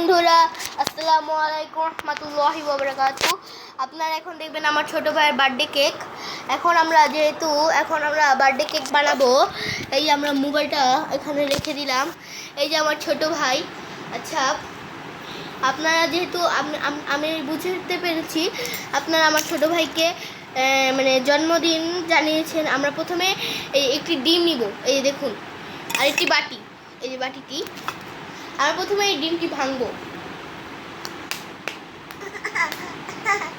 বন্ধুরা, আসসালামু আলাইকুম রহমতুল্লাহি ওয়া বারাকাতুহু। আপনারা এখন দেখবেন আমার ছোট ভাইয়ের বার্থডে কেক। এখন আমরা বার্থডে কেক বানাবো। এই আমরা মোবাইলটা এখানে রেখে দিলাম। এই যে আমার ছোট ভাই। আচ্ছা, আপনারা যেহেতু আমি বুঝতে পেরেছি আপনারা আমার ছোট ভাইকে মানে জন্মদিন জানিয়েছেন। আমরা প্রথমে একটি ডিম নিব। এই দেখুন, আর একটি বাটি। এই যে বাটিটি, আমরা প্রথমে এই ডিমটি ভাঙবো।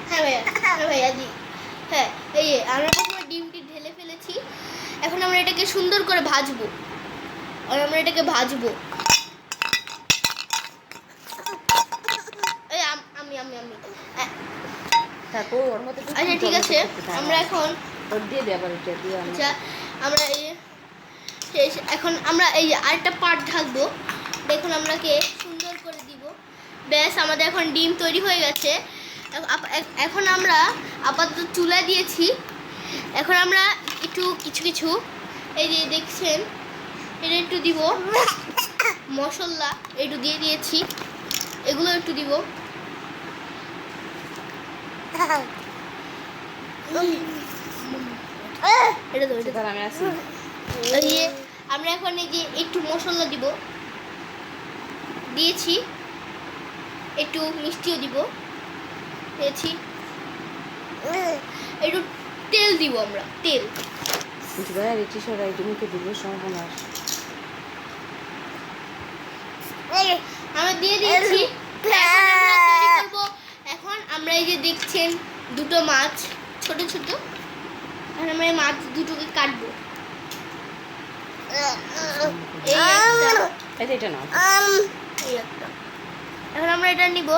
হ্যাঁ ভাইয়া জি, হ্যাঁ। এই আমরা প্রথমে ডিমটি ঢেলে ফেলেছি। এখন আমরা এটাকে সুন্দর করে ভাজবো। আর আমরা এটাকে ভাজবো। আচ্ছা ঠিক আছে, আমরা এখন আচ্ছা আমরা এখন আমরা এই আরেকটা পার্ট ঢাকবো। দেখুন আমরাকে সুন্দর করে দিব। ব্যাস, আমাদের এখন ডিম তৈরি হয়ে গেছে। এখন আমরা আপাতত চুলা দিয়েছি। এখন আমরা একটু কিছু এই যে দেখছেন এটা একটু দিব মশলা, একটু দিয়ে দিয়েছি। এগুলো একটু দিব। আমরা এখন এই যে একটু মশলা দিব, দিয়েছি। একটু মিষ্টিও দিব, দিয়েছি। একটু তেল দিব, আমরা তেল আমরা দিয়ে দিয়েছি। এখন আমরা এই যে দেখছেন দুটো মাছ, ছোট ছোট। এখন আমরা এই মাছ দুটোকে কাটবো। এখন আমরা এটা নিব।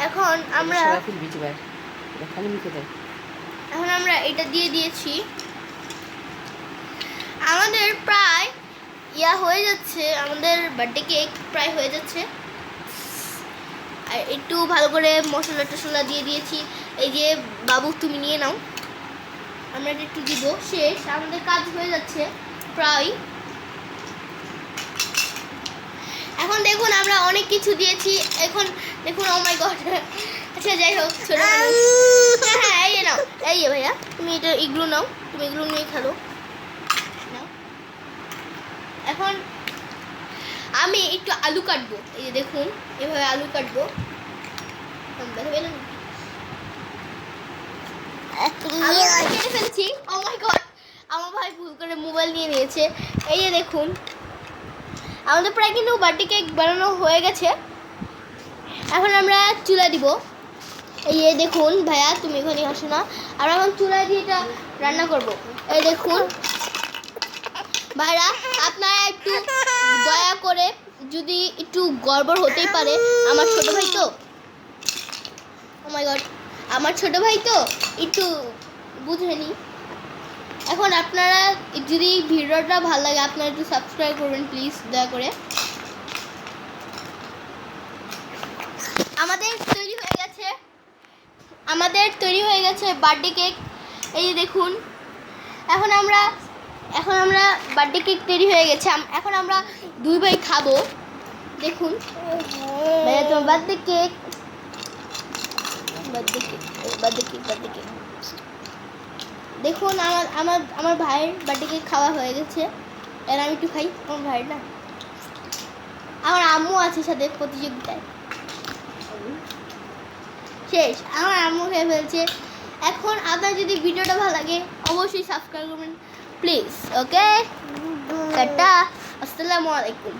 এখন আমরা এটা দিয়ে দিয়েছি। আমাদের প্রায় হয়ে যাচ্ছে, আমাদের বার্থডে কেক প্রায় হয়ে যাচ্ছে। আর একটু ভালো করে মশলা টশলা দিয়ে দিয়েছি। এই যে বাবু তুমি নিয়ে নাও, আমরা এটা একটু দিব। শেষ, আমাদের কাজ হয়ে যাচ্ছে প্রায়। এখন দেখুন আমরা অনেক কিছু দিয়েছি। এখন দেখুন, ও মাই গড। আচ্ছা যাই হোক, ছোট হ্যাঁ এই নাও, এই ভাইয়া তুমি এগুলো নাও, তুমি এগুলো নিয়ে খেলো। এখন আমি একটু আলু কাটবো। এই যে দেখুন, এভাবে আলু কাটবো। কেটে ফেলছি। ও মাই গড, আমার ভাই ভুল করে মোবাইল নিয়ে নিয়েছে। এই যে দেখুন, আমাদের প্রায় কিন্তু বার্থডে কেক বানানো হয়ে গেছে। এখন আমরা চুলা দিব। এই যে দেখুন ভাইয়া, তুমি এখানে আসো না। আমরা এখন চুলা দিয়ে এটা রান্না করব। এই দেখুন ভাইরা, আপনারা একটু দয়া করে, যদি একটু গড়বড় হতেই পারে, আমার ছোট ভাই তো, ও মাই গড, আমার ছোট ভাই তো একটু বুঝেনি। এখন আপনারা যদি ভিডিওটা ভালো লাগে, আপনারা একটু সাবস্ক্রাইব করবেন প্লিজ, দয়া করে। আমাদের তৈরি হয়ে গেছে বার্থডে কেক। এই যে দেখুন, এখন আমরা বার্থডে কেক তৈরি হয়ে গেছে। এখন আমরা দুই ভাই খাবো। দেখুন ভাইয়া, তোমার বার্থডে কেক। দেখুন আমার ভাইয়ের বার্থডে কেক খাওয়া হয়ে গেছে। এর আমি একটু খাই। আমার ভাইয়ের না, আমার আম্মু আছে সাথে প্রতিযোগিতায়। শেষ, আমার আম্মু খেয়ে ফেলছে। এখন আপনার যদি ভিডিওটা ভালো লাগে অবশ্যই সাবস্ক্রাইব করবেন প্লিজ। ওকে, টাটা, আসসালামু আলাইকুম।